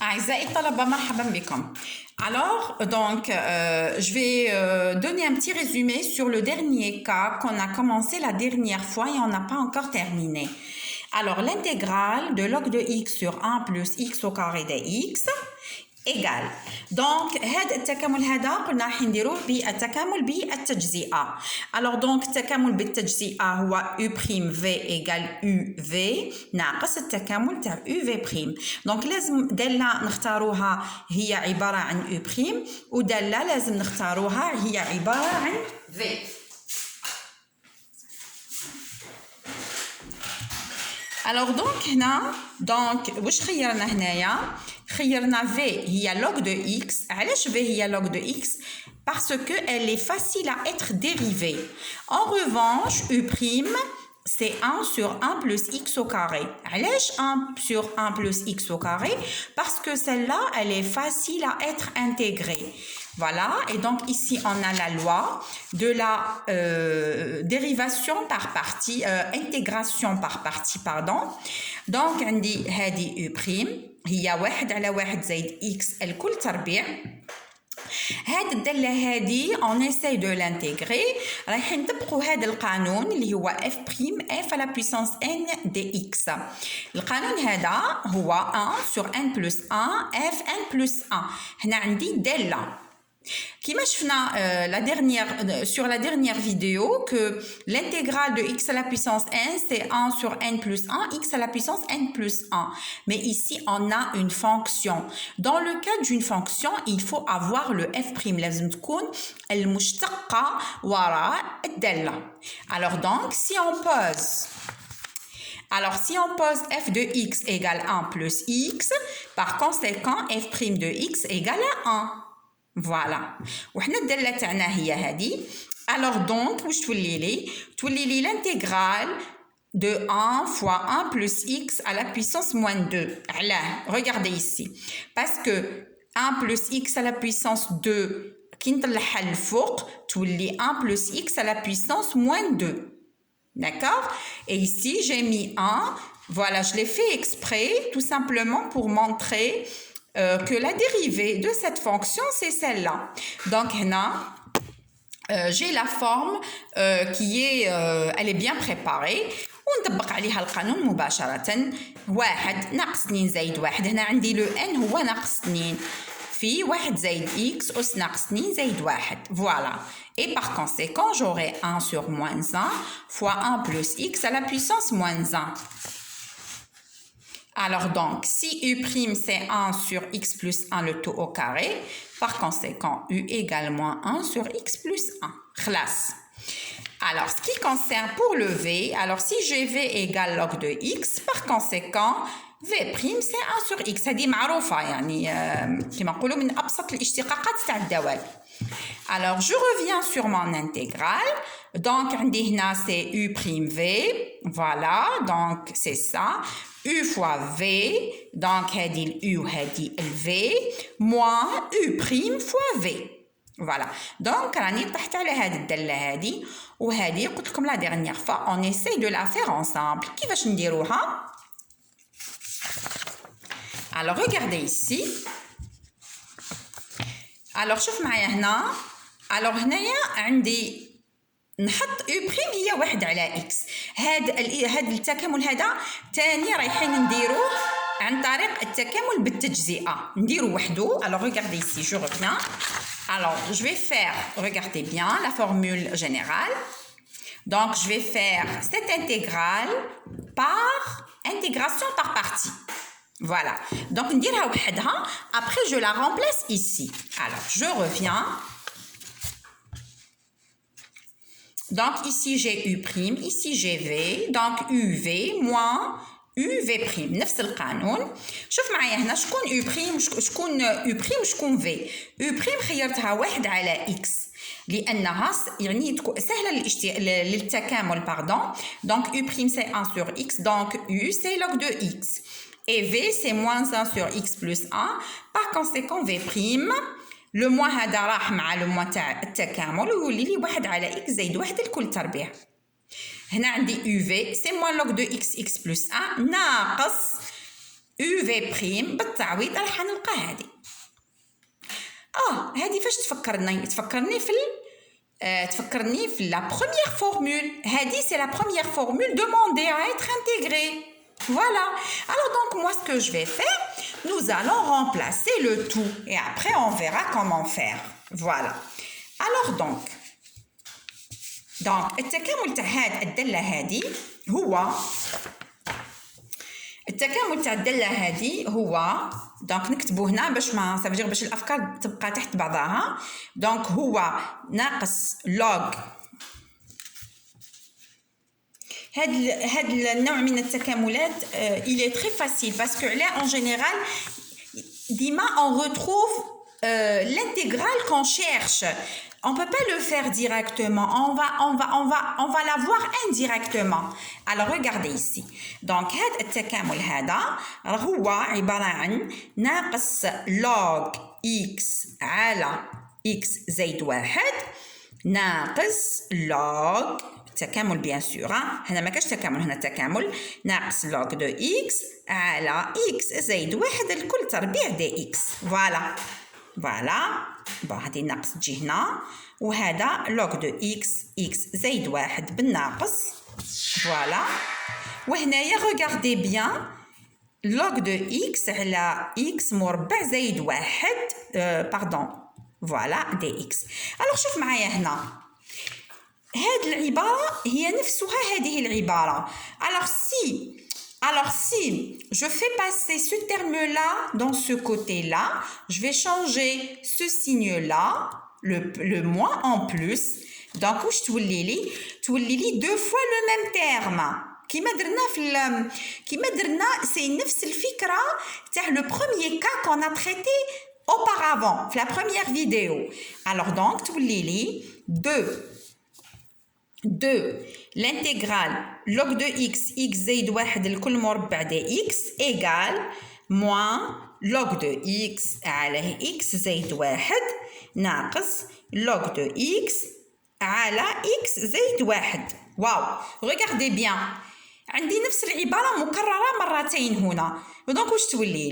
أعزائي الطلبة مرحبا بكم. Alors, donc, je vais donner un petit résumé sur le dernier cas qu'on a commencé la dernière fois et on n'a pas encore terminé. Alors, l'intégrale de log de x sur 1 plus x au carré de x égale. Donc, هذا التكامل هذا قلنا راح نديروه بالتكامل بالتجزئة. Alors donc التكامل بالتجزئة هو u prime v égale uv ناقص التكامل تاع uv prime. Donc لازم دالة نختاروها هي عبارة عن u prime ودالة لازم نختاروها هي عبارة عن v. Alors donc هنا donc واش خيرنا هنايا؟ خيرنا v هي log de x. علاش v هي log de x؟ Parce que elle est facile à être dérivée. En revanche, u prime c'est 1 sur 1 plus x au carré. علاش 1 sur 1 plus x au carré? Parce que celle-là, elle est facile à être intégrée. Voilà, et donc ici on a la loi de la dérivation par partie, intégration par partie, pardon. Donc on dit هذه u prime هي 1 على 1 زائد x الكل تربيع. هاد الدالة هادي on essaye de l'intégrer. رايح نطبقوا هذا القانون اللي هو f prime f à la puissance n dx. القانون هذا هو 1 sur n plus 1 f n plus 1. هنا عندي دالة كما شفنا sur la dernière vidéo que l'intégrale de x à la puissance n c'est 1 sur n plus 1 x à la puissance n plus 1. Mais ici on a une fonction. Dans le cas d'une fonction il faut avoir le f'. لازم تكون المشتقة وراء الدالة. Alors donc si on pose f de x égale 1 plus x, par conséquent f' de x égale à 1. Voilà. وحنا الدالة تاعنا هي هذه. Alors donc واش تولي لي l'intégrale de 1 fois 1 plus x à la puissance moins 2. علاه regardez ici. Parce que 1 plus x à la puissance 2 كي نطلعها للفوق تولي 1 plus x à la puissance moins 2. D'accord? Et ici j'ai mis 1. Voilà, je l'ai fait exprès tout simplement pour montrer que la dérivée de cette fonction, c'est celle-là. Donc, j'ai la forme elle est bien préparée. ونطبق عليها القانون مباشرة. 1 ناقص 2 زائد 1. هنا عندي لو n هو ناقص 2 في 1 زائد x أس ناقص 2 زائد 1. Voilà. Et par conséquent, j'aurai 1 sur moins 1 fois 1 plus x à la puissance moins 1. Alors donc, si u' c'est 1 sur x plus 1 le tout au carré, par conséquent, u égale moins 1 sur x plus 1. Khlas. Alors, ce qui concerne pour le v, alors si j'ai v égale log de x, par conséquent, v' c'est 1 sur x. هذه معروفة يعني كما نقولوا من أبسط الاشتقاقات تاع الدوال. Alors, je reviens sur mon intégrale. Donc, عندي هنا c'est u' v. Voilà, donc c'est ça. u fois v, donc هذه u وهذه v, moins u' fois v. Voilà. Donc, راني طحت على هذه الدالة هذه وهذه قلت لكم la dernière fois on essaye de la faire ensemble. كيفاش نديروها؟ Alors, regardez ici. Alors, شوف معايا هنا. Alors, هنايا عندي نحط u' هي 1 على x. هذا التكامل هذا تاني رايحين نديروه عن طريق التكامل بالتجزئة. نديرو وحده. Alors, regardez ici, je reviens. Alors, je vais faire, regardez bien, la formule générale. Donc, je vais faire cette intégrale par intégration par partie. Voilà. Donc, نديرها وحدها. Après, je la remplace ici. Alors, je reviens. Donc, ici, j'ai u', ici, j'ai v. Donc, uv moins uv'. نفس القانون. شوف معايا هنا شكون شكون u' وشكون v. u' خيرتها 1 على x. لأنها يعني سهلة للتكامل باردون. Donc, u' c'est 1 sur x. Donc, u c'est log de x. Et v c'est moins 1 sur x plus 1. Par conséquent, v'. Le moins هذا راح مع le moins تاع التكامل ويولي لي 1 على x زائد 1 الكل تربيع. هنا عندي uv c'est moins log de x plus 1 ناقص UV' بالتعويض راح نلقى هذه. هذه فاش تفكرني في la première formule. هذه c'est la première formule demandée à être intégrée. Voilà. Alors donc moi ce que je vais faire, nous allons remplacer le tout et après on verra comment faire. Voilà. Alors donc التكامل تاع هاد الدالة هذه هو التكامل تاع الدالة هذه هو دونك نكتبو هنا باش ما سافجير باش الافكار تبقى تحت بعضها. دونك هو ناقص log هاد النوع من التكاملات il est très facile parce que là en général ديما on retrouve l'intégrale qu'on cherche. On ne peut pas le faire directement, on va l'avoir indirectement. Alors regardez ici. Donc هذا التكامل هذا هو عبارة عن ناقص log x على x زائد 1 ناقص log تكامل بيان سور. هنا ما كاش تكامل، هنا تكامل ناقص log de x على x زائد 1 الكل تربيع دي x. فوالا هذه ناقص تجي هنا وهذا log de x زائد 1 بالناقص. فوالا وهنايا regardez bien log de x على x مربع زائد 1 باردون. فوالا دي x. alors شوف معايا هنا هذه العبارة هي نفسها هذه العبارة. Alors si je fais passer ce terme-là dans ce côté-là, je vais changer ce signe-là, le moins en plus. Donc, où je تولي لي deux fois le même terme. كيما درنا c'est نفس الفكرة تاع le premier cas qu'on a traité auparavant, في la première vidéo. Alors donc, تولي لي 2 l'intégrale log de x زائد 1 الكل مربع دي x égale moins log de x على x زائد 1 ناقص log de x على x زائد 1. واو regardez bien عندي نفس العبارة مكررة مرتين هنا. دونك واش تولي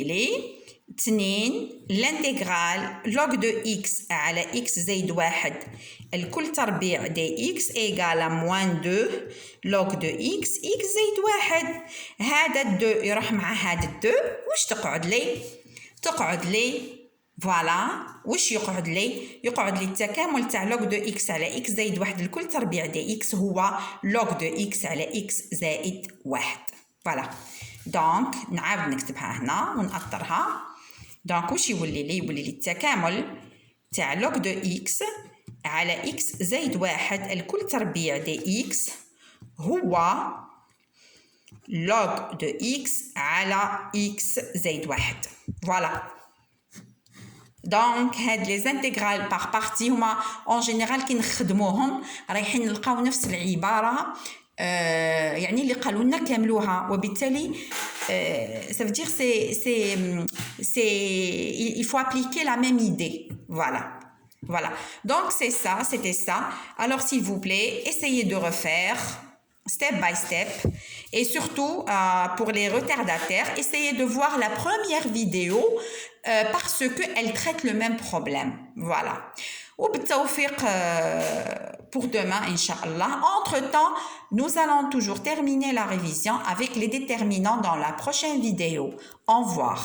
لي 2 الانتغرال log de x على x زائد 1 الكل تربيع دي x إيجال موان 2 log de x زائد 1. هذا الدو يروح مع هذا الدو واش تقعد لي فوالا واش يقعد لي التكامل تاع log de x على x زائد 1 الكل تربيع دي x هو log de x على x زائد 1. فوالا دونك نعاود نكتبها هنا ونأطرها. دونك واش يولي لي التكامل تاع log de x على x زائد 1 الكل تربيع دي x هو log de x على x زائد 1. فوالا دونك هاد لي زانتيغرال باغ بارتي هما اون جينيرال كي نخدموهم رايحين نلقاو نفس العباره يعني اللي قالوا لنا كاملوها. وبالتالي ça veut dire il faut appliquer la même idée. Voilà. Donc c'était ça. Alors s'il vous plaît, essayez de refaire step by step. Et surtout, pour les retardataires, essayez de voir la première vidéo parce qu'elle traite le même problème. Voilà. وبالتوفيق pour demain, Inch'Allah. Entre-temps, nous allons toujours terminer la révision avec les déterminants dans la prochaine vidéo. Au revoir.